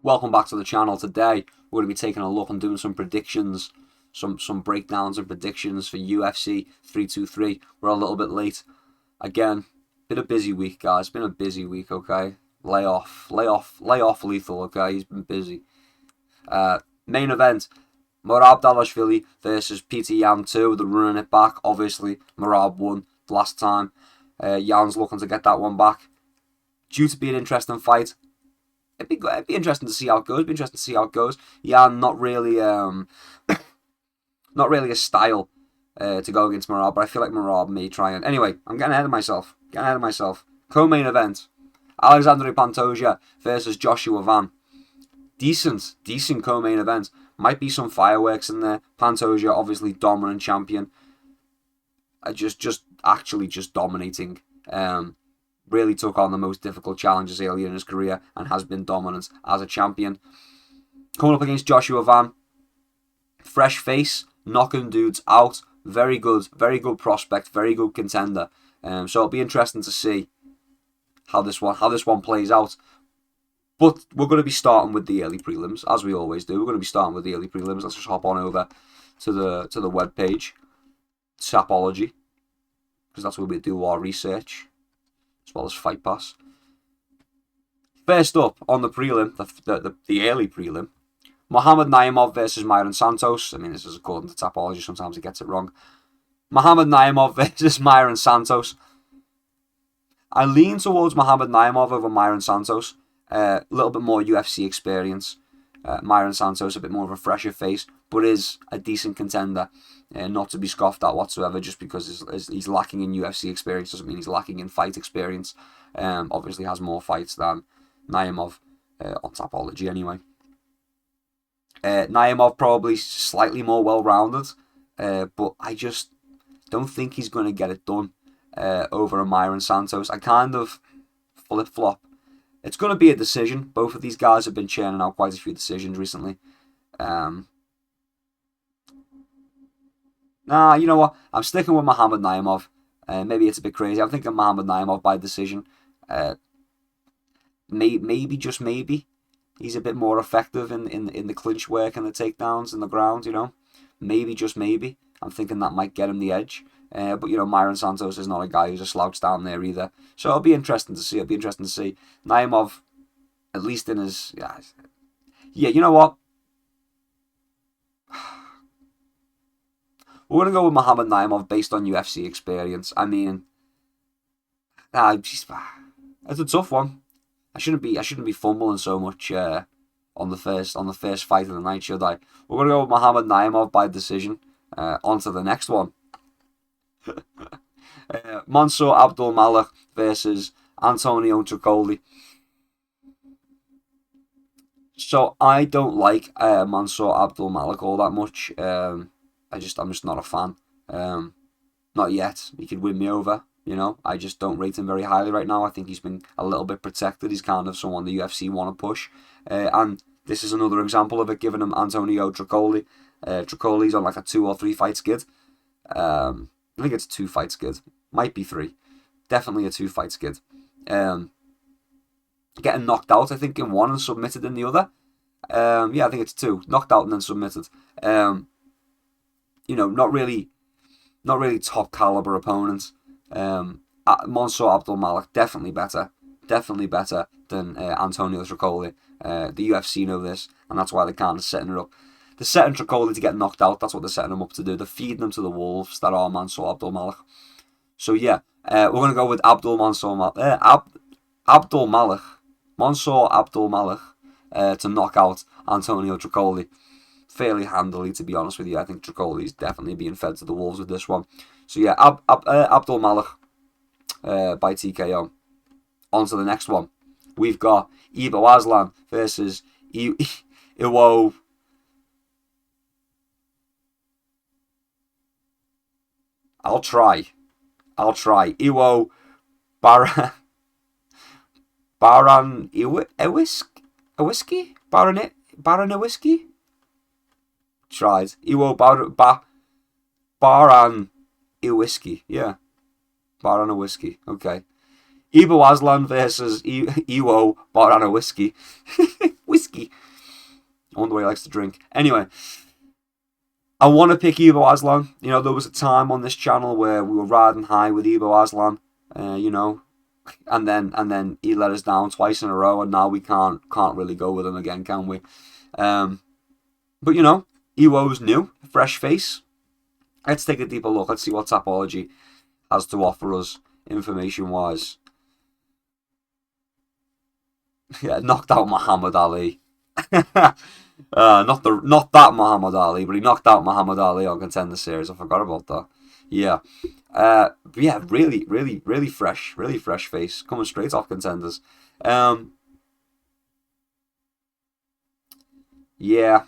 Welcome back to the channel. Today we're going to be taking a look and doing some predictions, some breakdowns and predictions for UFC 323. We're a little bit late. Again, been a busy week, guys. Been a busy week, okay? Lay off Lethal, okay? He's been busy. Main event, Merab Dvalishvili versus Peter Yan 2. They're running it back. Obviously, Merab won last time. Yan's looking to get that one back. Due to be an interesting fight. It'd be interesting to see how it goes. Yan not really not really a style to go against Merab, but I feel like Merab may try and... Anyway, I'm getting ahead of myself. Co-main event, Alexandre Pantoja versus Joshua Van. Decent co-main event. Might be some fireworks in there. Pantoja, obviously dominant champion. Just dominating. Really took on the most difficult challenges earlier in his career and has been dominant as a champion. Coming up against Joshua Van, fresh face, knocking dudes out. Very good prospect, very good contender. So it'll be interesting to see how this one plays out. But we're going to be starting with the early prelims, as we always do. We're going to be starting with the early prelims. Let's just hop on over to the web page, Sapology, because that's where we do our research, as well as Fight Pass. First up on the prelim, the early prelim, Muhammad Naimov versus Myron Santos. I mean, this is according to Tapology. Sometimes it gets it wrong. Muhammad Naimov versus Myron Santos. I lean towards Muhammad Naimov over Myron Santos. A little bit more UFC experience. Myron Santos a bit more of a fresher face, but is a decent contender. Not to be scoffed at whatsoever, just because he's lacking in UFC experience doesn't mean he's lacking in fight experience. Obviously has more fights than Naimov on Tapology anyway. Naimov probably slightly more well-rounded, but I just don't think he's going to get it done over a Myron Santos. I kind of flip-flop. It's going to be a decision. Both of these guys have been churning out quite a few decisions recently. Nah, you know what? I'm sticking with Muhammad Naimov. Maybe it's a bit crazy. I'm thinking Muhammad Naimov by decision. Maybe, just maybe, he's a bit more effective in the clinch work and the takedowns and the ground, you know. Maybe, just maybe. I'm thinking that might get him the edge. But, you know, Myron Santos is not a guy who's a slouch down there either. So it'll be interesting to see. Naimov, at least in his... Yeah, you know what? We're going to go with Muhammad Naimov based on UFC experience. I mean... it's a tough one. I shouldn't be fumbling so much on the first fight of the night, should I? We're going to go with Muhammad Naimov by decision. On to the next one. Mansour Abdulmalik versus Antonio Tricoli. So I don't like Mansour Abdulmalik all that much. I'm just not a fan. Not yet. He could win me over. You know, I just don't rate him very highly right now. I think he's been a little bit protected. He's kind of someone the UFC want to push. And this is another example of it, giving him Antonio Tricoli. Tricoli's on like a 2 or 3 fight skid. I think it's a 2 fight skid. Might be 3. Definitely a 2 fight skid. Getting knocked out, I think, in one and submitted in the other. Yeah, I think it's 2. Knocked out and then submitted. You know, not really top caliber opponents. Mansour Abdulmalik, definitely better than Antonio Tricoli. The UFC know this, and that's why they're kind of setting it up. They're setting Tricoli to get knocked out. That's what they're setting him up to do. They're feeding him to the wolves that are Mansour Abdulmalik. So yeah, we're going to go with Mansour Abdulmalik to knock out Antonio Tricoli fairly handily, to be honest with you. I think Tricoli is definitely being fed to the wolves with this one. So yeah, Abdulmalik by TKO. On to the next one. We've got Ivo Aslan versus Iwo. I'll try. Iwo Baranowiski? Tried. Iwo Baranowiski. Yeah. Baranowiski. Okay. Ivo Aslan versus Iwo Baranowiski. Whiskey. wonder why he likes to drink. Anyway, I want to pick Ivo Aslan. You know, there was a time on this channel where we were riding high with Ivo Aslan. You know, and then he let us down twice in a row, and now we can't really go with him again, can we? But you know, Ivo's new, fresh face. Let's take a deeper look. Let's see what Tapology has to offer us information-wise. Yeah, knocked out Muhammad Ali. Not that Muhammad Ali, but he knocked out Muhammad Ali on Contender Series. I forgot about that. Yeah. Yeah, really fresh face, coming straight off Contenders. Yeah.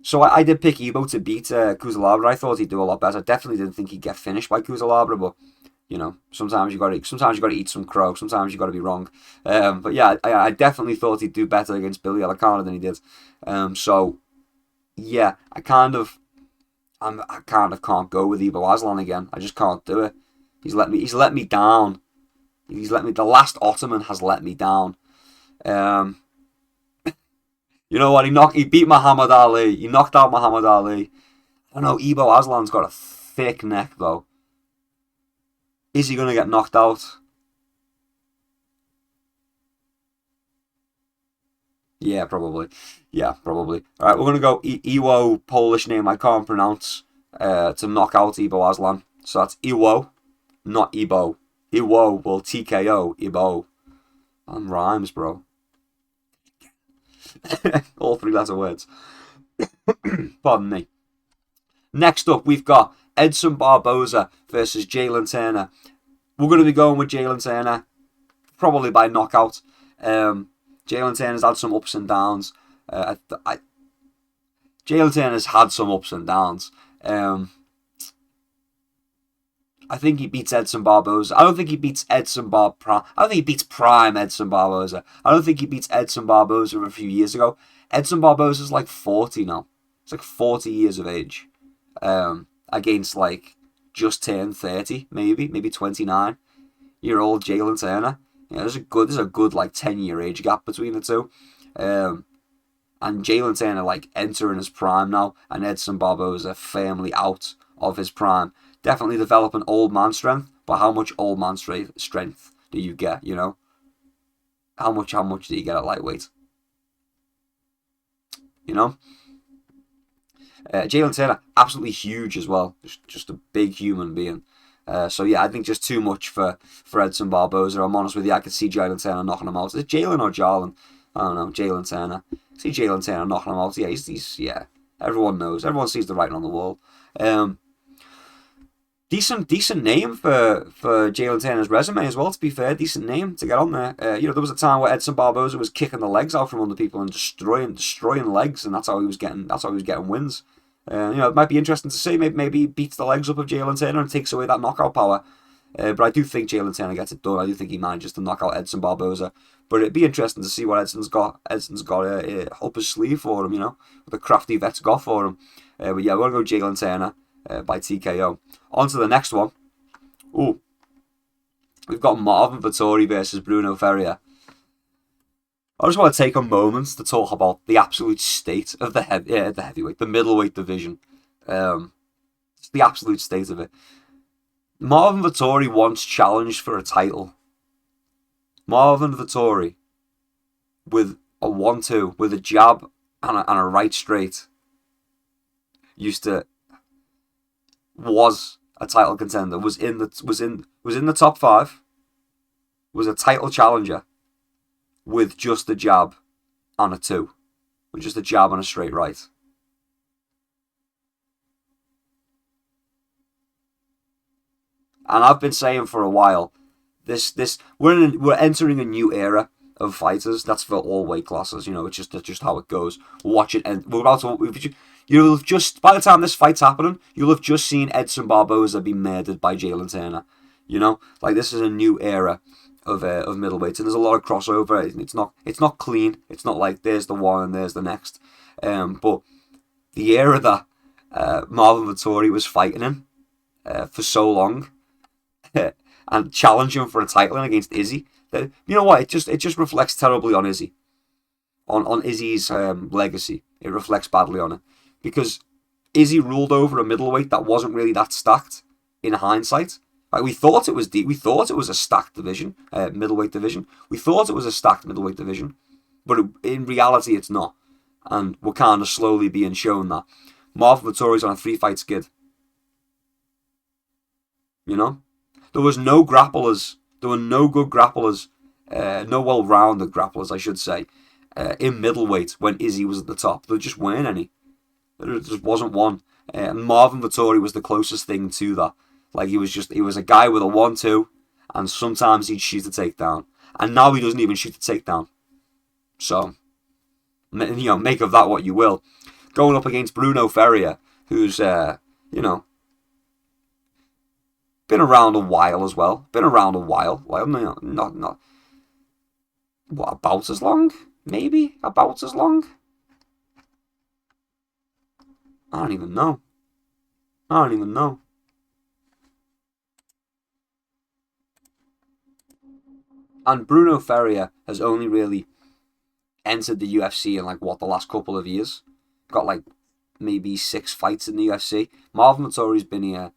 So I did pick Ivo to beat Kuzalabra. I thought he'd do a lot better. I definitely didn't think he'd get finished by Kuzalabra, but you know, sometimes you got to eat some crow. Sometimes you got to be wrong. But yeah, I definitely thought he'd do better against Billy Alacana than he did. So yeah, I kind of can't go with Ivo Aslan again. I just can't do it. He's let me down. The last Ottoman has let me down. You know what? He beat Muhammad Ali. He knocked out Muhammad Ali. I don't know. Ivo Aslan's got a thick neck though. Is he gonna get knocked out? Yeah, probably. All right, we're gonna go Iwo, Polish name I can't pronounce, to knock out Ivo Aslan. So that's Iwo, not Ibo. Iwo will TKO Ibo. And rhymes, bro. All 3-letter words. Pardon me. Next up, we've got Edson Barboza versus Jalen Turner. We're going to be going with Jalen Turner, probably by knockout. Jalen Turner's had some ups and downs. Jalen Turner's had some ups and downs. I think he beats Edson Barboza. I don't think he beats Edson Barboza. I don't think he beats prime Edson Barboza. I don't think he beats Edson Barboza a few years ago. Edson Barboza's like 40 now. He's like 40 years of age. Against like just turned 30, maybe 29-year-old Jalen Turner. You know, there's a good like 10-year age gap between the two. And Jalen Turner like entering his prime now, and Edson Barboza firmly out of his prime. Definitely developing old man strength, but how much old man strength do you get? You know, how much do you get at lightweight? You know, Jalen Turner absolutely huge as well, just a big human being. So yeah, I think just too much for Edson Barboza. I'm honest with you, I could see Jalen Turner knocking him out. Is it Jalen or Jarlin? I don't know. Jalen Turner. See Jalen Turner knocking him out. Yeah, he's everyone knows. Everyone sees the writing on the wall. Decent name for Jalen Turner's resume as well, to be fair. Decent name to get on there. You know, there was a time where Edson Barboza was kicking the legs out from under people and destroying legs, and that's how he was getting wins. You know, it might be interesting to see. Maybe he beats the legs up of Jalen Turner and takes away that knockout power. But I do think Jalen Turner gets it done. I do think he manages to knock out Edson Barboza. But it'd be interesting to see what Edson's got up his sleeve for him, you know, what the crafty vet's got for him. But yeah, we're going to go Jalen Turner by TKO. On to the next one. Ooh. We've got Marvin Vettori versus Bruno Ferrier. I just want to take a moment to talk about the absolute state of the heavyweight, the middleweight division. Just the absolute state of it. Marvin Vettori once challenged for a title. Marvin Vettori, with a 1-2, with a jab and a right straight, was a title contender. Was in the top 5. Was a title challenger. With just a jab and a 2. With just a jab and a straight right. And I've been saying for a while, we're entering a new era of fighters. That's for all weight classes, you know, it's just how it goes. Watch it, and you'll have just, by the time this fight's happening, you'll have just seen Edson Barboza be murdered by Jalen Turner. You know, like this is a new era of middleweights, and there's a lot of crossover. It's not clean. It's not like there's the one and there's the next. But the era that Marvin Vettori was fighting in for so long, and challenging for a title against Izzy. You know what? It just reflects terribly on Izzy, on Izzy's legacy. It reflects badly on it because Izzy ruled over a middleweight that wasn't really that stacked in hindsight. Like we thought it was deep. We thought it was a stacked division, middleweight division. We thought it was a stacked middleweight division, but in reality, it's not. And we're kind of slowly being shown that. Marvin Vettori's on a 3-fight skid. You know, there was no grapplers. There were no good grapplers, no well-rounded grapplers, I should say, in middleweight when Izzy was at the top. There just weren't any. There just wasn't one. Marvin Vettori was the closest thing to that. Like he was a guy with a 1-2, and sometimes he'd shoot a takedown. And now he doesn't even shoot a takedown. So, make of that what you will. Going up against Bruno Ferreira, who's, been around a while as well. Been around a while. Well, not. What, about as long? Maybe about as long? I don't even know. And Bruno Ferreira has only really entered the UFC in the last couple of years. Got maybe 6 fights in the UFC. Marvin Vettori's been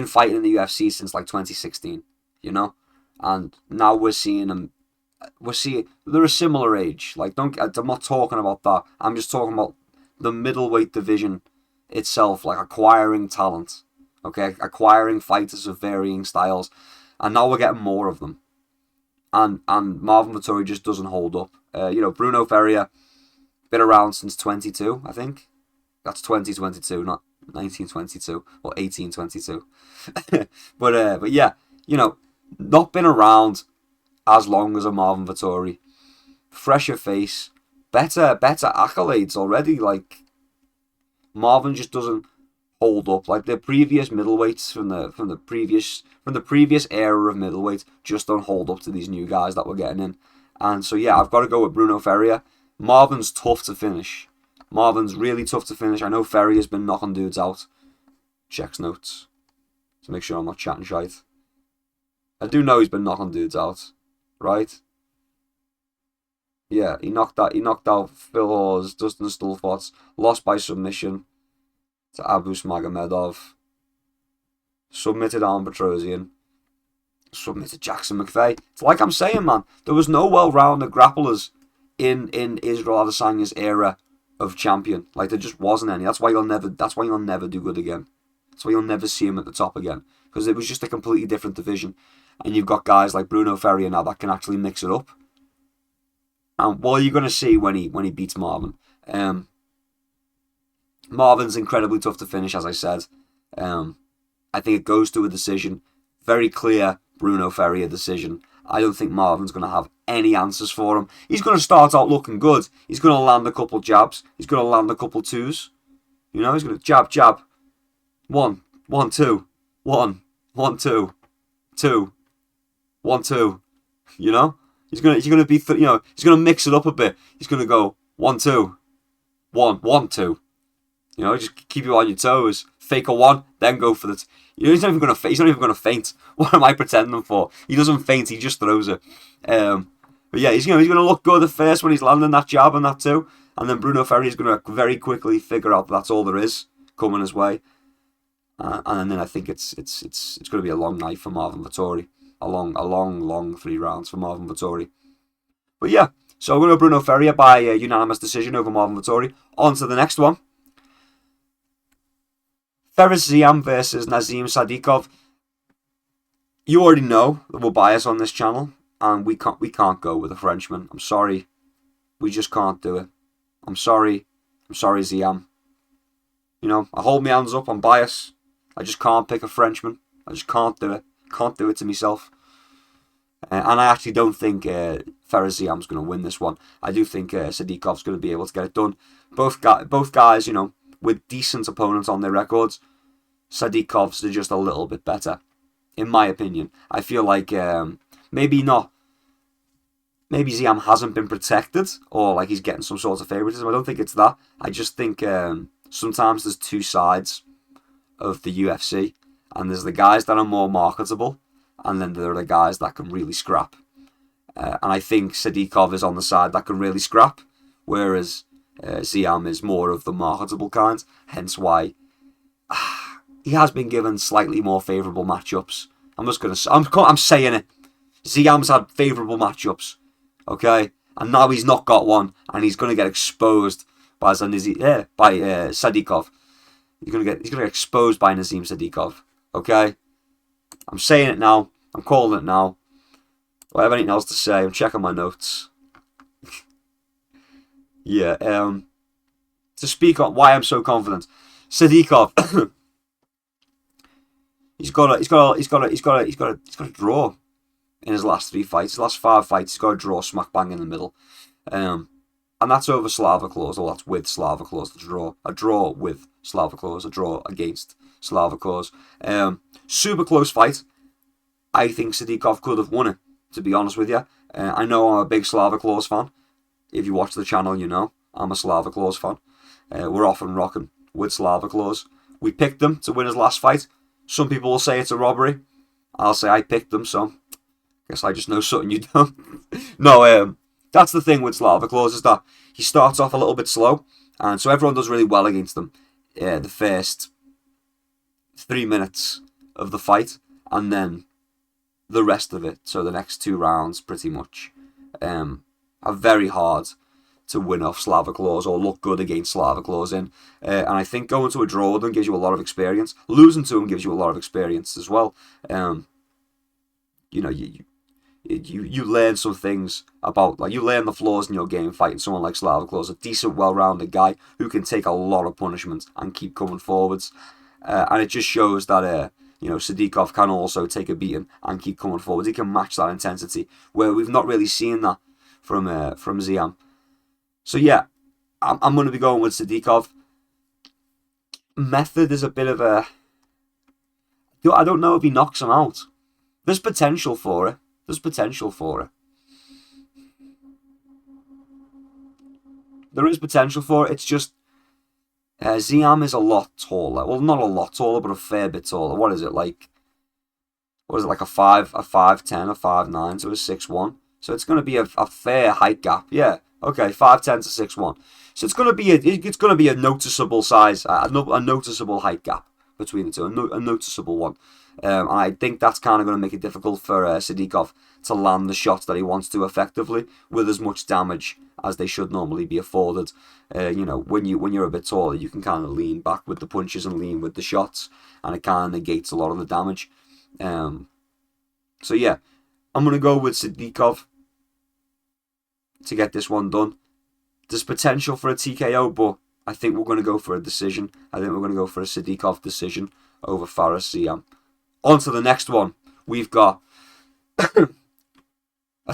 fighting in the UFC since 2016, you know? And now we're seeing him, they're a similar age. I'm not talking about that. I'm just talking about the middleweight division itself, acquiring talent, okay? Acquiring fighters of varying styles. And now we're getting more of them. And Marvin Vettori just doesn't hold up. Bruno Ferreira, been around since 22, I think. That's 2022, not 1922 or 1822. but yeah, not been around as long as a Marvin Vettori. Fresher face, better accolades already. Marvin just doesn't hold up. The previous middleweights from the previous era of middleweight just don't hold up to these new guys that we're getting in. And so yeah, I've got to go with Bruno Ferreira. Marvin's tough to finish. Marvin's really tough to finish. I know Ferreira's been knocking dudes out. Checks notes to make sure I'm not chatting shite. I do know he's been knocking dudes out, right? Yeah, he knocked out Phil Hawes, Dustin Stolfots, lost by submission to Abus Magomedov, submitted Arn Petrosian, submitted Jackson McVeigh. It's like I'm saying, man, there was no well-rounded grapplers in Israel Adesanya's era of champion. There just wasn't any. That's why you'll never do good again. That's why you'll never see him at the top again. Because it was just a completely different division. And you've got guys like Bruno Ferreira now that can actually mix it up. And what are you going to see when he beats Marvin? Marvin's incredibly tough to finish, as I said. I think it goes to a decision. Very clear Bruno Ferreira decision. I don't think Marvin's going to have any answers for him. He's going to start out looking good. He's going to land a couple jabs. He's going to land a couple twos. He's going to jab. 1, 1, 2. 1, 1, 2. 2, 1, 2. He's going to be, he's going to mix it up a bit. He's going to go 1, 2. 1, 1, 2. Just keep you on your toes. Fake a 1, then go for the. He's not even going to faint. What am I pretending for? He doesn't faint. He just throws it. But yeah, he's going to look good at first when he's landing that jab and that 2, and then Bruno Ferreira is going to very quickly figure out that's all there is coming his way. And then I think it's going to be a long night for Marvin Vettori. A long 3 rounds for Marvin Vettori. But yeah, so we're going to Bruno Ferreira by unanimous decision over Marvin Vettori. On to the next one. Fares Ziam versus Nazim Sadikov. You already know that we're biased on this channel, and we can't go with a Frenchman. I'm sorry. We just can't do it. I'm sorry, Ziam. I hold my hands up, I'm biased. I just can't pick a Frenchman. I just can't do it. Can't do it to myself. And I actually don't think Fares Ziam's going to win this one. I do think Sadikov's going to be able to get it done. Both guys, with decent opponents on their records. Sadikov's are just a little bit better, in my opinion. I feel like maybe not. Maybe Ziam hasn't been protected, or he's getting some sort of favoritism. I don't think it's that. I just think sometimes there's 2 sides of the UFC, and there's the guys that are more marketable, and then there are the guys that can really scrap. And I think Sadikov is on the side that can really scrap, whereas Ziam is more of the marketable kind, hence why he has been given slightly more favourable matchups. I'm saying it. Ziam's had favourable matchups, okay? And now he's not got one, and he's going to get exposed by Sadikov. He's going to get exposed by Nazim Sadikov, okay? I'm saying it now. I'm calling it now. Do I have anything else to say? I'm checking my notes. Yeah. To speak on why I'm so confident, Sadikov. he's got a draw in his last 3 fights. His last 5 fights, he's got a draw smack bang in the middle. And that's over Slava Claus, or that's with Slava Claus, a draw with Slava Claus, a draw against Slava Claus. Super close fight. I think Sadikov could have won it, to be honest with you. I know I'm a big Slava Claus fan. If you watch the channel, you know I'm a Slava Claus fan. We're often rocking with Slava Claus. We picked him to win his last fight. Some people will say it's a robbery. I'll say I picked him, so guess I just know something you don't. No, that's the thing with Slava Claus, is that he starts off a little bit slow, and so everyone does really well against him the first 3 minutes of the fight, and then the rest of it, so the next 2 rounds pretty much, are very hard to win off Slava Claus or look good against Slava Claus in. And I think going to a draw with him gives you a lot of experience. Losing to him gives you a lot of experience as well. You know, you learn some things about, like, you learn the flaws in your game fighting someone like Slava Claus, a decent, well-rounded guy who can take a lot of punishment and keep coming forwards. And it just shows that Sadikov can also take a beating and keep coming forwards. He can match that intensity, where we've not really seen that from Ziam. So yeah, I'm going to be going with Sadikov. Method is a bit of a... I don't know if he knocks him out. There's potential for it. There is potential for it. It's just Ziam is a lot taller. Well, not a lot taller, but a fair bit taller. What is it like? Like a 5'10", a 5'9", so a 6'1". So it's going to be a fair height gap. Yeah, okay, 5'10" to 6'1". So it's going to be a noticeable size, a noticeable height gap between the two, a noticeable one. And I think that's kind of going to make it difficult for Sadikov to land the shots that he wants to effectively with as much damage as they should normally be afforded. When you're a bit taller, you can kind of lean back with the punches and lean with the shots, and it kind of negates a lot of the damage. So yeah, I'm going to go with Sadikov to get this one done. There's potential for a TKO, but I think we're going to go for a decision. I think we're going to go for a Sadikov decision over Fares Ziam. On to the next one. We've got a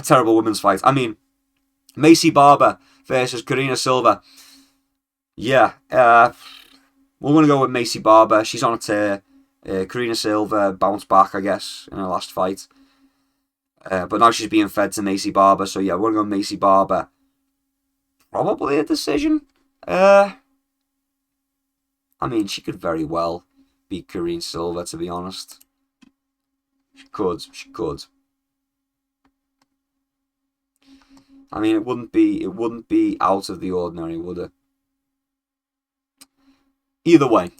terrible women's fight. I mean, Macy Barber versus Karina Silva. Yeah, we're going to go with Macy Barber. She's on a tear. Karina Silva bounced back, I guess, in her last fight. But now she's being fed to Macy Barber. So yeah, we're going to go with Macy Barber. Probably a decision. I mean, she could very well beat Karina Silva, to be honest. She could. I mean, it wouldn't be out of the ordinary, would it? Either way,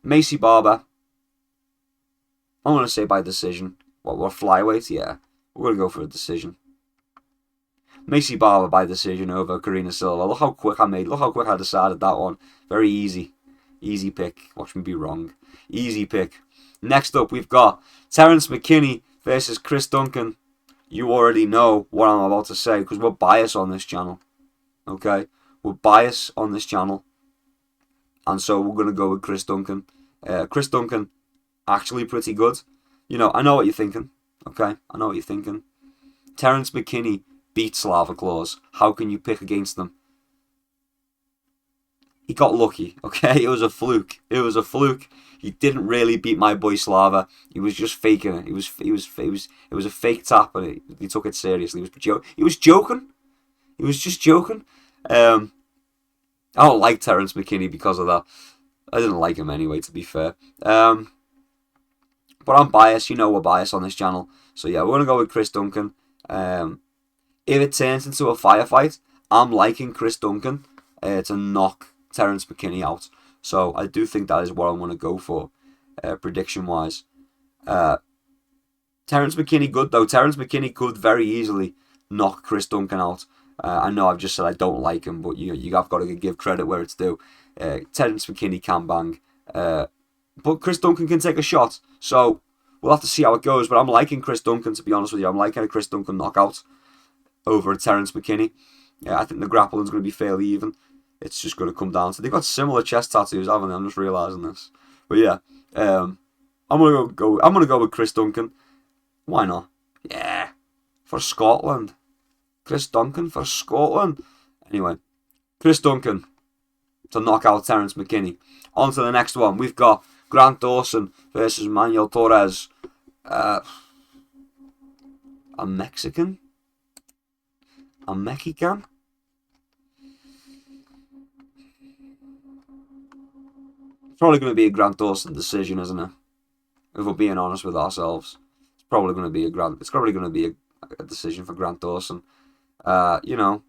Macy Barber, I'm going to say by decision. What, we're flyweight? Yeah, we're going to go for a decision. Macy Barber by decision over Karina Silva. Look how quick I decided that one. Very easy. Easy pick. Watch me be wrong. Easy pick. Next up, we've got Terence McKinney versus Chris Duncan. You already know what I'm about to say because we're biased on this channel. Okay? We're biased on this channel. And so we're going to go with Chris Duncan. Chris Duncan, actually pretty good. I know what you're thinking. Okay? I know what you're thinking. Terence McKinney beat Slava Claus. How can you pick against them? He got lucky, okay? It was a fluke. He didn't really beat my boy Slava. He was just faking it. It was a fake tap, and he took it seriously. He was joking. He was just joking. I don't like Terence McKinney because of that. I didn't like him anyway, to be fair. But but I'm biased. You know we're biased on this channel. So yeah, we're going to go with Chris Duncan. If it turns into a firefight, I'm liking Chris Duncan to knock Terence McKinney out. So I do think that is what I'm going to go for, prediction-wise. Terence McKinney good, though. Terence McKinney could very easily knock Chris Duncan out. I know I've just said I don't like him, but you have got to give credit where it's due. Terence McKinney can bang. But Chris Duncan can take a shot. So we'll have to see how it goes. But I'm liking Chris Duncan, to be honest with you. I'm liking a Chris Duncan knockout over Terence McKinney. I think the grappling's going to be fairly even. It's just going to come down to... They've got similar chest tattoos, haven't they? I'm just realising this. But yeah, I'm gonna go with Chris Duncan. Why not? Yeah, for Scotland. Chris Duncan for Scotland. Anyway, Chris Duncan to knock out Terence McKinney. On to the next one. We've got Grant Dawson versus Manuel Torres. A Mexican? A Mexican? Probably going to be a Grant Dawson decision, isn't it? If we're being honest with ourselves, it's probably going to be a decision for Grant Dawson. You know,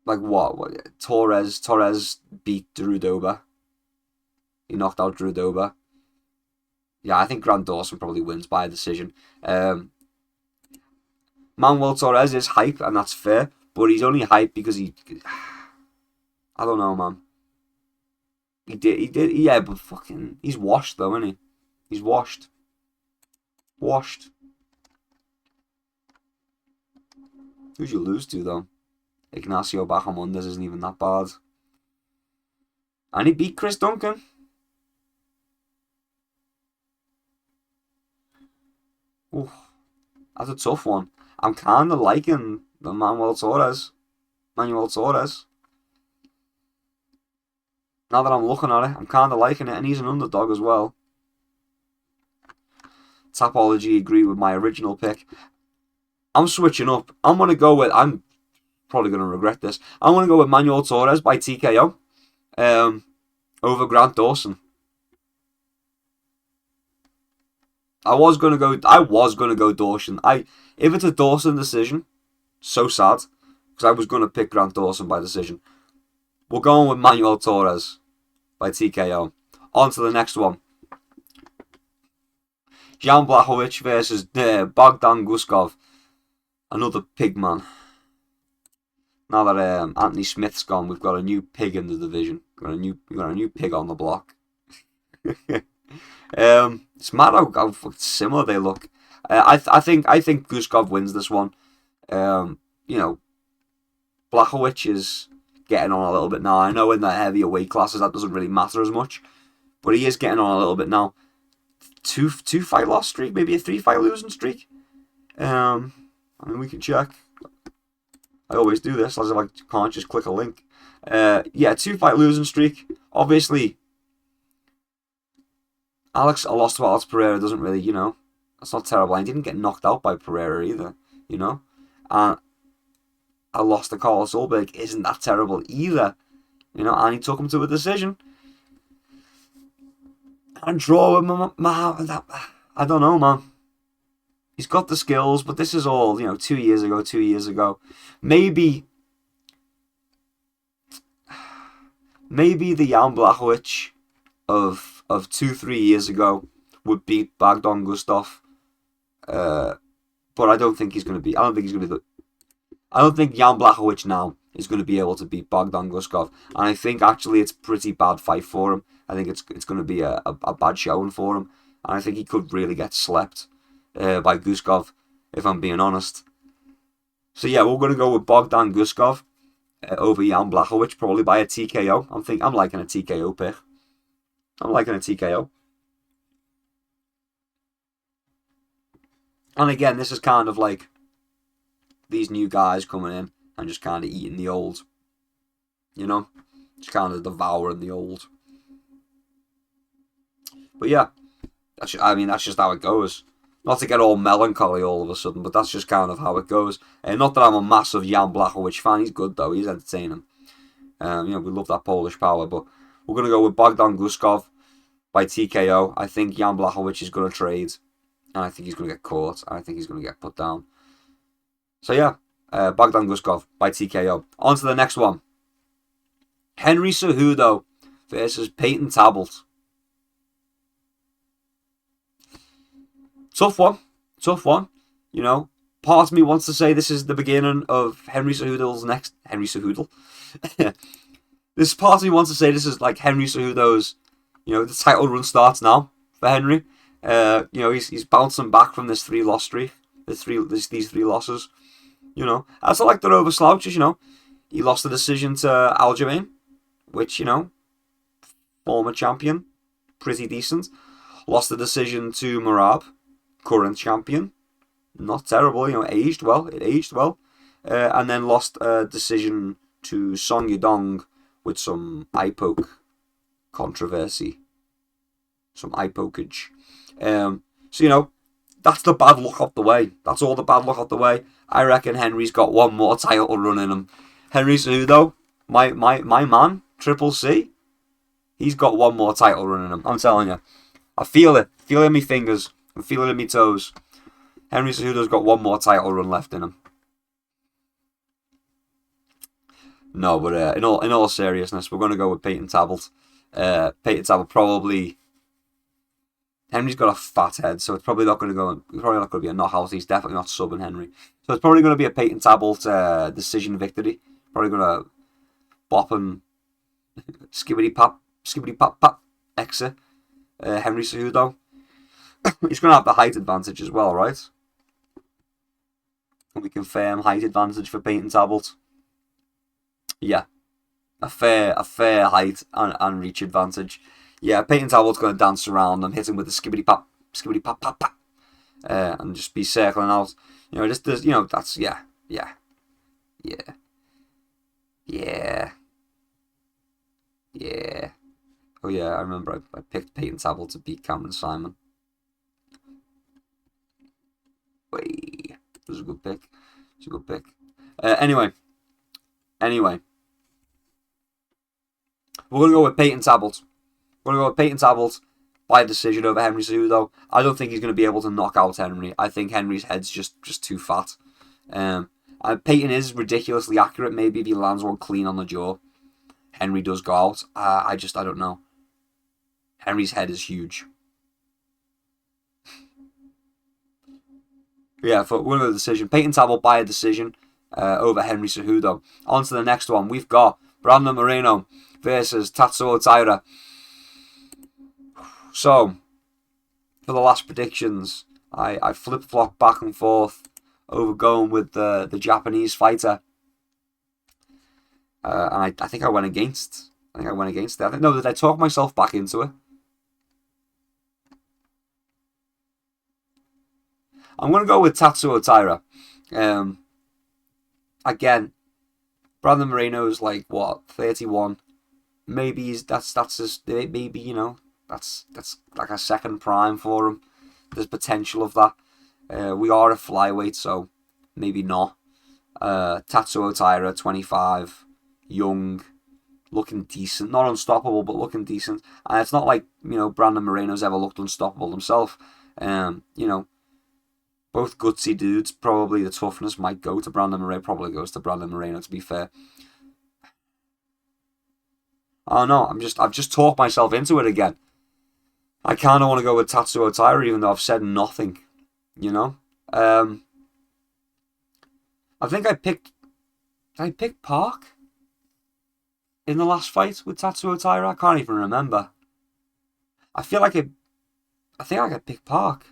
like what? Torres beat Drew Dober. He knocked out Drew Dober. Yeah, I think Grant Dawson probably wins by a decision. Manuel Torres is hype, and that's fair, but he's only hype because I don't know, man. He did, yeah, but fucking... He's washed, though, isn't he? He's washed. Washed. Who'd you lose to, though? Ignacio Bahamondes isn't even that bad. And he beat Chris Duncan. Ooh, that's a tough one. I'm kind of liking the Manuel Torres. Now that I'm looking at it, I'm kind of liking it, and he's an underdog as well. Tapology agreed with my original pick. I'm switching up. I'm probably going to regret this. I'm going to go with Manuel Torres by TKO over Grant Dawson. I was going to go Dawson. If it's a Dawson decision, so sad, because I was going to pick Grant Dawson by decision. We're going with Manuel Torres by TKO. On to the next one. Jan Blachowicz versus Bogdan Guskov. Another pig man. Now that Anthony Smith's gone, we've got a new pig in the division. We've got a new pig on the block. It's mad how similar they look. I think Guskov wins this one. You know, Blachowicz is getting on a little bit now. I know in the heavier weight classes that doesn't really matter as much, but he is getting on a little bit now. Two fight loss streak, maybe a 3 fight losing streak. I mean, we can check. I always do this, as if I can't just click a link. Yeah, 2 fight losing streak. Obviously, I lost to Alex Pereira doesn't really, you know, that's not terrible. I didn't get knocked out by Pereira either, you know. And I lost to Carlos Ulberg isn't that terrible either, you know. And he took him to a decision. And draw him, I don't know, man. He's got the skills, but this is all, you know, 2 years ago. Maybe the Jan Blachowicz of 2-3 years ago would beat Bogdan Guskov. But I don't think he's going to be. I don't think Jan Blachowicz now is going to be able to beat Bogdan Guskov. And I think actually it's a pretty bad fight for him. I think it's going to be a bad showing for him. And I think he could really get slept by Guskov, if I'm being honest. So yeah, we're going to go with Bogdan Guskov over Jan Blachowicz, probably by a TKO. I'm liking a TKO pick. I'm liking a TKO. And again, this is kind of like these new guys coming in and just kind of eating the old. You know? Just kind of devouring the old. But yeah, that's just how it goes. Not to get all melancholy all of a sudden, but that's just kind of how it goes. Not that I'm a massive Jan Blachowicz fan. He's good though. He's entertaining. We love that Polish power, but we're going to go with Bogdan Guskov by TKO. I think Jan Blachowicz is going to trade, and I think he's going to get caught, and I think he's going to get put down. So yeah, Bogdan Guskov by TKO. On to the next one. Henry Cejudo versus Peyton Tablet. Tough one. Part of me wants to say this is the beginning of Henry Cejudo's next... Henry Cejudo? This part of me wants to say this is like Henry Cejudo's... the title run starts now for Henry. He's bouncing back from this 3-loss streak. These three losses. That's not like they're over slouches, He lost the decision to Aljamain, which, former champion, pretty decent. Lost the decision to Merab, current champion. Not terrible, it aged well. And then lost a decision to Song Yadong with some eye poke controversy. Some eye pokage. That's the bad luck of the way. That's all the bad luck of the way. I reckon Henry's got one more title run in him. Henry Cejudo, my man, Triple C, he's got one more title run in him. I'm telling you. I feel it. Feel it in my fingers. I feel it in my toes. Henry Cejudo's got one more title run left in him. No, but in all seriousness, we're going to go with Peyton Tablet. Peyton Tablet probably... Henry's got a fat head, so it's probably not going to go. It's probably not going to be a knockout. He's definitely not subbing Henry, so it's probably going to be a Peyton Tablet decision victory. Probably going to bop him, skibbity pop, exit Henry Cejudo. He's going to have the height advantage as well, right? Can we confirm height advantage for Peyton Tablet? Yeah, a fair height and reach advantage. Yeah, Peyton Tablet's going to dance around and hit him with the skibbity pop, and just be circling out. That's yeah. Oh yeah, I remember I picked Peyton Tablet to beat Cameron Simon. It was a good pick. Anyway, we're going to go with Peyton Tablet. We're going to go with Peyton Tablet by decision over Henry Cejudo. I don't think he's going to be able to knock out Henry. I think Henry's head's just too fat. Peyton is ridiculously accurate. Maybe if he lands one clean on the jaw, Henry does go out. I don't know. Henry's head is huge. Yeah, for one of the decision. Peyton Tablet by a decision over Henry Cejudo. On to the next one. We've got Brandon Moreno versus Tatsuo Taira. So, for the last predictions, I flip-flop back and forth over going with the Japanese fighter. And I think I went against. Did I talk myself back into it? I'm going to go with Tatsuo Taira. Again, Brandon Moreno's like, 31? Maybe that's like a second prime for him. There's potential of that. We are a flyweight, so maybe not. Tatsuo Taira, 25, young, looking decent. Not unstoppable, but looking decent. And it's not like, Brandon Moreno's ever looked unstoppable himself. Both gutsy dudes. Probably the toughness might go to Brandon Moreno. Probably goes to Brandon Moreno, to be fair. Oh no, I've just talked myself into it again. I kind of want to go with Tatsuo Taira, even though I've said nothing. I think I picked Park in the last fight with Tatsuo Taira. I can't even remember. I think I picked Park.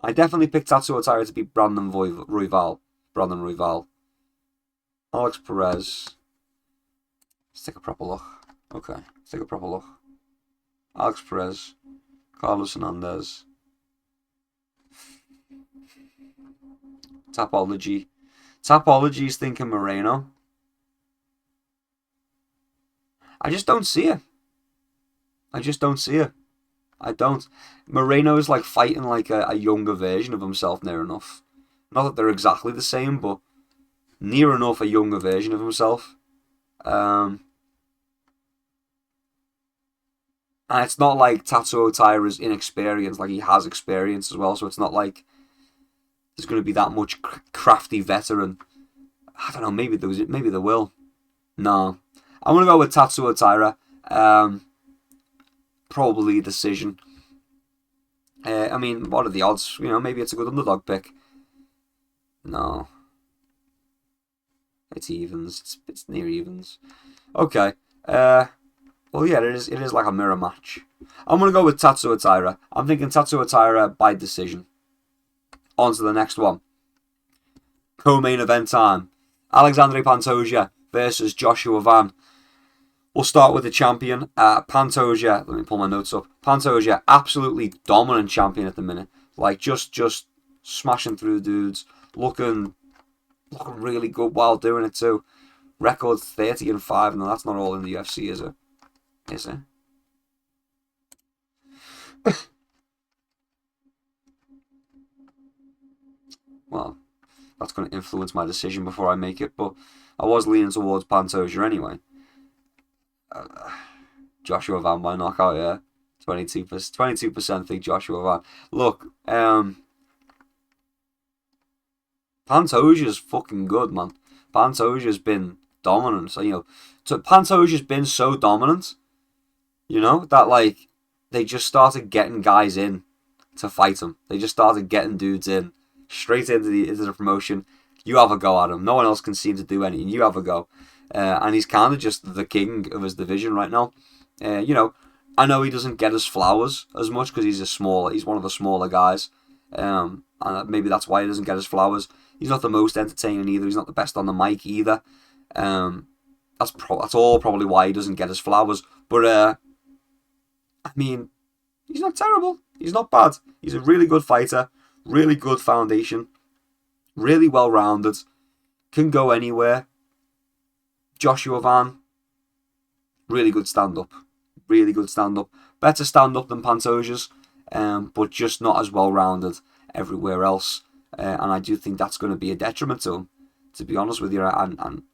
I definitely picked Tatsuo Taira to beat Brandon Royval. Alex Perez. Let's take a proper look. Okay, let's take a proper look. Alex Perez. Carlos Hernandez. Tapology. Tapology's thinking Moreno. I just don't see it. I don't. Moreno's like fighting like a younger version of himself near enough. Not that they're exactly the same, but near enough a younger version of himself. And it's not like Tatsuo Taira's inexperienced, like he has experience as well, so it's not like there's going to be that much crafty veteran. I don't know, maybe there will. No. I'm going to go with Tatsuo Taira. Probably decision. I mean, what are the odds? Maybe it's a good underdog pick. No. It's evens. It's near evens. Okay. Well, yeah, it is like a mirror match. I'm going to go with Tatsuo Taira. I'm thinking Tatsuo Taira by decision. On to the next one. Co-main event time. Alexandre Pantoja versus Joshua Van. We'll start with the champion. Pantoja, let me pull my notes up. Pantoja, absolutely dominant champion at the minute. Like, just smashing through dudes. Looking really good while doing it too. Record 30-5, and that's not all in the UFC, is it? Is it? Well, that's going to influence my decision before I make it, but I was leaning towards Pantoja anyway. Joshua Van by knockout, yeah. 22% think Joshua Van. Look, Pantoja's fucking good, man. Pantoja's been dominant. So, Pantoja's been so dominant, that, like, they just started getting guys in to fight him. They just started getting dudes in, straight into the promotion. You have a go at him. No one else can seem to do anything. You have a go. And he's kind of just the king of his division right now. I know he doesn't get his flowers as much because he's one of the smaller guys. And maybe that's why he doesn't get his flowers. He's not the most entertaining either. He's not the best on the mic either. That's all probably why he doesn't get his flowers. But I mean, he's not terrible. He's not bad. He's a really good fighter. Really good foundation. Really well rounded. Can go anywhere. Joshua Van, really good stand-up. Really good stand-up. Better stand-up than Pantoja's, but just not as well-rounded everywhere else. And I do think that's going to be a detriment to him, to be honest with you. And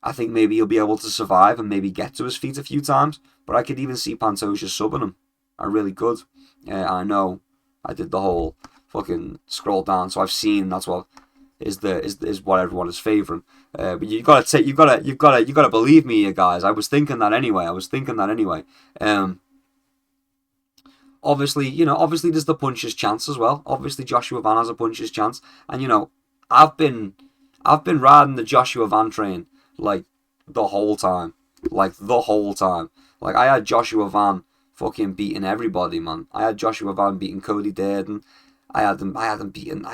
I think maybe he'll be able to survive and maybe get to his feet a few times, but I could even see Pantoja subbing him. I really could. I know I did the whole fucking scroll down, so I've seen that's what is what everyone is favouring. But you gotta believe me, you guys. I was thinking that anyway. Obviously, there's the puncher's chance as well. Obviously, Joshua Van has a puncher's chance, and I've been riding the Joshua Van train like the whole time. Like I had Joshua Van fucking beating everybody, man. I had Joshua Van beating Cody Durden. I had them beating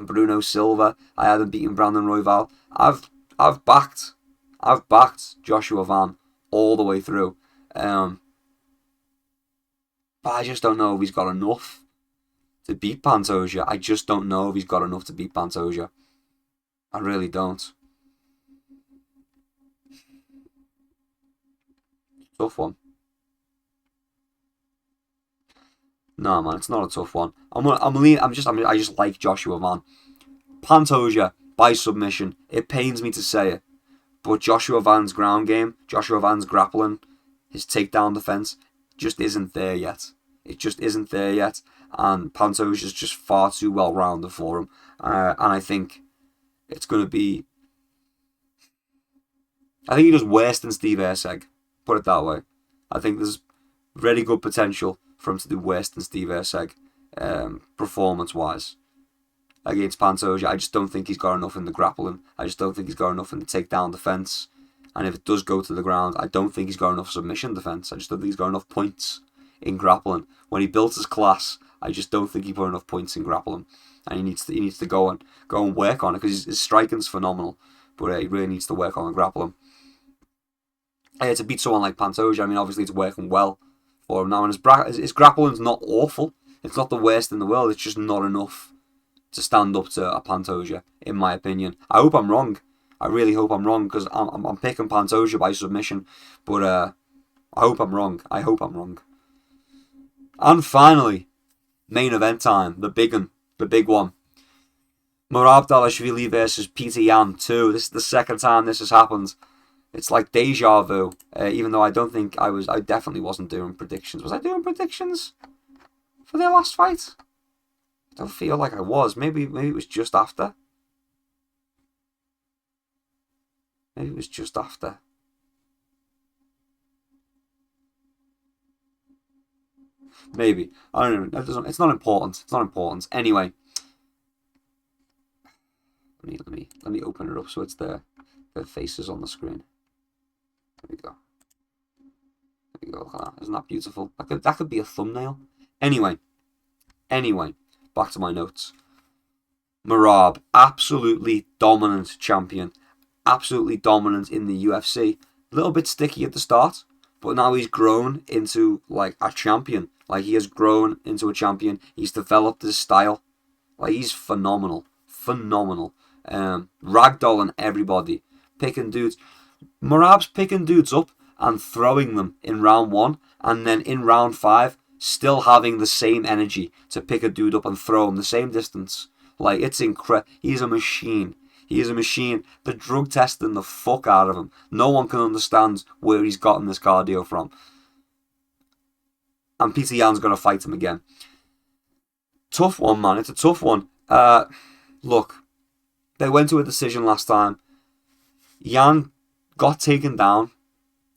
Bruno Silva. I had them beating Brandon Royval. I've backed Joshua Van all the way through. But I just don't know if he's got enough to beat Pantoja. I just don't know if he's got enough to beat Pantoja. I really don't. Tough one. No, man, it's not a tough one. I just like Joshua Van. Pantoja by submission. It pains me to say it, but Joshua Van's ground game, Joshua Van's grappling, his takedown defense, just isn't there yet. It just isn't there yet, and Pantoja's just far too well rounded for him. And I think it's going to be. I think he does worse than Steve Erceg. Put it that way. I think there's very good potential for him to do worse than Steve Erceg, performance-wise, against Pantoja. I just don't think he's got enough in the grappling. I just don't think he's got enough in the takedown defense. And if it does go to the ground, I don't think he's got enough submission defense. I just don't think he's got enough points in grappling. When he built his class, I just don't think he put enough points in grappling. And he needs to go and work on it, because his striking's phenomenal, but he really needs to work on the grappling. To beat someone like Pantoja, I mean, obviously it's working well for him now, and his grappling's not awful. It's not the worst in the world. It's just not enough to stand up to a Pantoja, in my opinion. I hope I'm wrong. I really hope I'm wrong, because I'm picking Pantoja by submission, but I hope I'm wrong. And finally, main event time, the big one. Merab Dvalishvili versus Peter Yan 2. This is the second time this has happened. It's like deja vu. Even though I don't think I was. I definitely wasn't doing predictions. Was I doing predictions for their last fight? I don't feel like I was. Maybe it was just after. Maybe it was just after. Maybe. I don't know. It's not important. It's not important. Anyway, let me open it up so it's there. Their faces on the screen. There we go. There we go. Look at that. Isn't that beautiful? That could be a thumbnail. Anyway, back to my notes. Merab, absolutely dominant champion. Absolutely dominant in the UFC. A little bit sticky at the start, but now he's grown into like a champion. Like he has grown into a champion. He's developed his style. Like he's phenomenal. Phenomenal. Ragdolling everybody. Picking dudes. Merab's picking dudes up and throwing them in round 1, and then in round 5 still having the same energy to pick a dude up and throw him the same distance. Like, it's incredible. He's a machine. He is a machine. They're drug testing the fuck out of him. No one can understand where he's gotten this cardio from. And Peter Yan's going to fight him again. Tough one, man. It's a tough one. Look, they went to a decision last time. Yan got taken down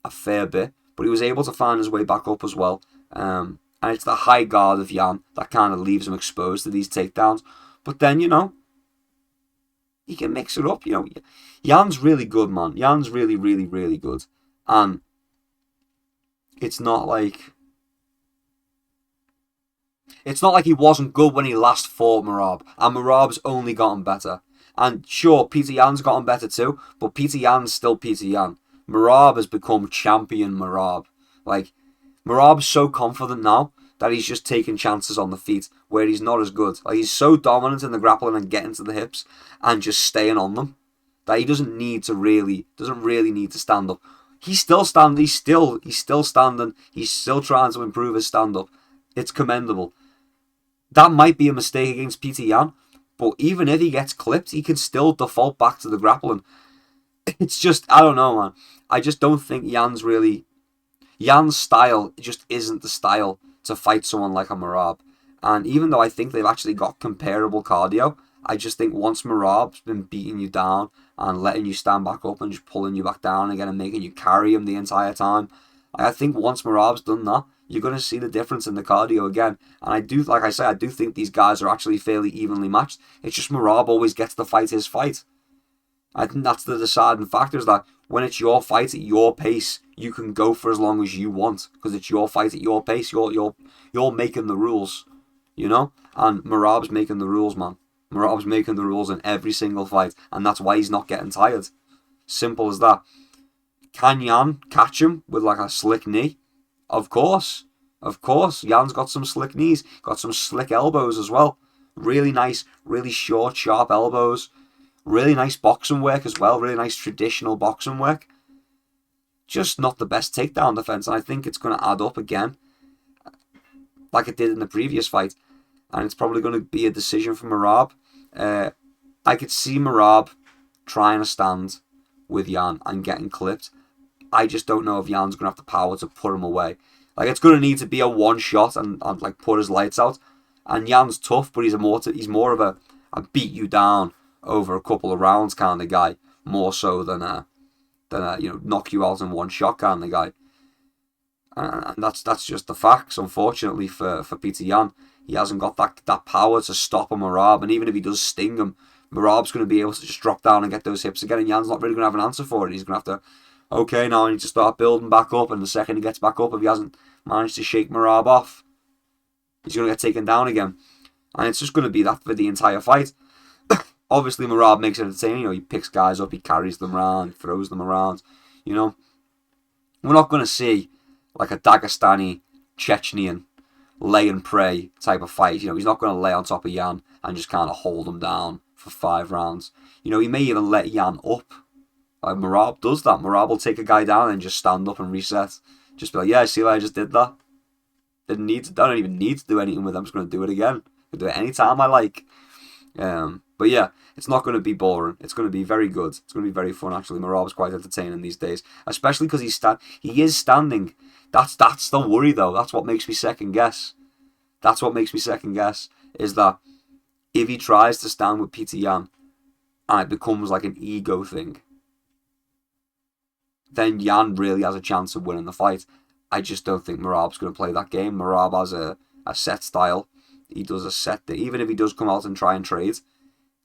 a fair bit, but he was able to find his way back up as well. And it's the high guard of Yan that kind of leaves him exposed to these takedowns. But then, he can mix it up. Yan's really good, man. Yan's really, really, really good. And it's not like he wasn't good when he last fought Merab. And Merab's only gotten better. And sure, Peter Yan's gotten better too, but Peter Yan's still Peter Yan. Merab has become champion Merab. Like, Merab's so confident now that he's just taking chances on the feet where he's not as good. Like, he's so dominant in the grappling and getting to the hips and just staying on them that he doesn't really need to stand up. He's still standing. He's still standing. He's still trying to improve his stand up. It's commendable. That might be a mistake against Peter Yan, but even if he gets clipped, he can still default back to the grappling. It's just, I don't know, man. I just don't think Yan's style just isn't the style to fight someone like a Merab. And even though I think they've actually got comparable cardio, I just think once Merab's been beating you down and letting you stand back up and just pulling you back down again and making you carry him the entire time, I think once Merab's done that, you're going to see the difference in the cardio again. And I do, like I say, I do think these guys are actually fairly evenly matched. It's just Merab always gets to fight his fight. I think that's the deciding factor, is that when it's your fight at your pace, you can go for as long as you want because it's your fight at your pace. You're making the rules, And Merab's making the rules, man. Merab's making the rules in every single fight, and that's why he's not getting tired. Simple as that. Can Yan catch him with like a slick knee? Of course. Yan's got some slick knees, got some slick elbows as well. Really nice, really short, sharp elbows. Really nice boxing work as well. Really nice traditional boxing work. Just not the best takedown defense. And I think it's going to add up again. Like it did in the previous fight. And it's probably going to be a decision for Merab. I could see Merab trying to stand with Yan and getting clipped. I just don't know if Yan's going to have the power to put him away. Like, it's going to need to be a one shot and like put his lights out. And Yan's tough, but he's more of a beat you down over a couple of rounds kind of guy, more so than a knock you out in one shot kind of guy. And that's just the facts, unfortunately, for Peter Yan. He hasn't got that power to stop a Merab, and even if he does sting him, Merab's going to be able to just drop down and get those hips again, and Yan's not really going to have an answer for it. He's going to have to, okay, now I need to start building back up, and the second he gets back up, if he hasn't managed to shake Merab off, he's going to get taken down again. And it's just going to be that for the entire fight. Obviously, Merab makes it entertaining. He picks guys up, he carries them around, throws them around. We're not going to see like a Dagestani, Chechnyan, lay and pray type of fight. He's not going to lay on top of Yan and just kind of hold him down for 5 rounds. He may even let Yan up. Like Merab does that. Merab will take a guy down and just stand up and reset. Just be like, yeah, see what I just did that? I don't even need to do anything with him. I'm just going to do it again. I can do it anytime I like. But yeah, it's not going to be boring. It's going to be very good. It's going to be very fun, actually. Merab's quite entertaining these days, especially because he is standing. That's the worry, though. That's what makes me second guess. That's what makes me second guess, is that if he tries to stand with Peter Yan and it becomes like an ego thing, then Yan really has a chance of winning the fight. I just don't think Merab's going to play that game. Merab has a set style. He does a set thing. Even if he does come out and try and trade,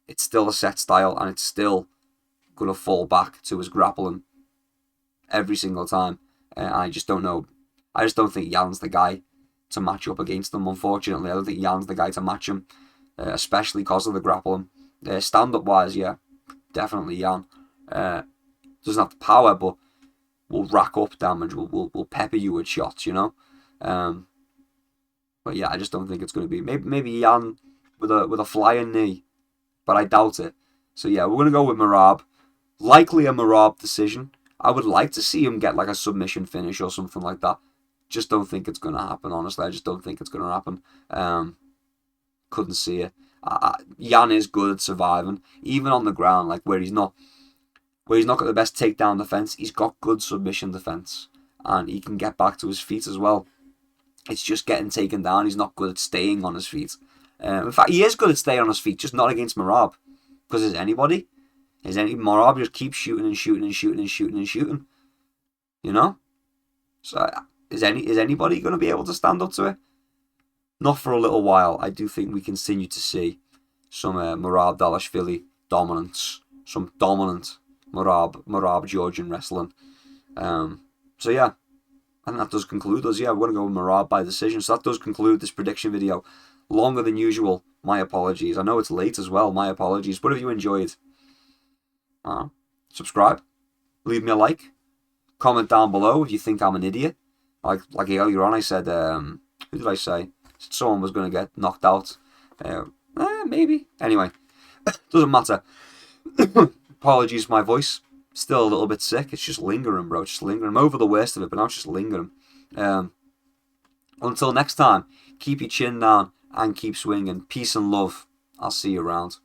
it's still a set style, and it's still going to fall back to his grappling every single time. I just don't know. I just don't think Yan's the guy to match up against him, unfortunately. I don't think Yan's the guy to match him, especially because of the grappling. Stand-up wise, yeah, definitely Yan. Doesn't have the power, but will rack up damage, will pepper you with shots, you know? But yeah, I just don't think it's going to be... Maybe Yan with a flying knee, but I doubt it. So yeah, we're going to go with Merab. Likely a Merab decision. I would like to see him get like a submission finish or something like that. Just don't think it's going to happen, honestly. I just don't think it's going to happen. Couldn't see it. Yan is good at surviving, even on the ground, like where he's not got the best takedown defense. He's got good submission defense, and he can get back to his feet as well. It's just getting taken down. He's not good at staying on his feet. In fact, he is good at staying on his feet, just not against Merab. Because Merab just keeps shooting and shooting and shooting and shooting and shooting. You know? So is anybody going to be able to stand up to it? Not for a little while. I do think we continue to see some Merab Dvalishvili dominance. Some dominant Merab Georgian wrestling. So yeah. I think that does conclude us. Yeah, we're going to go with Merab by decision. So that does conclude this prediction video. Longer than usual. My apologies. I know it's late as well. My apologies. But if you enjoyed, subscribe. Leave me a like. Comment down below if you think I'm an idiot. Like earlier on I said, who did I say? Someone was going to get knocked out. Maybe. Anyway, doesn't matter. Apologies for my voice. Still a little bit sick. It's just lingering, bro. Just lingering. I'm over the worst of it, but now it's just lingering. Until next time, keep your chin down and keep swinging. Peace and love. I'll see you around.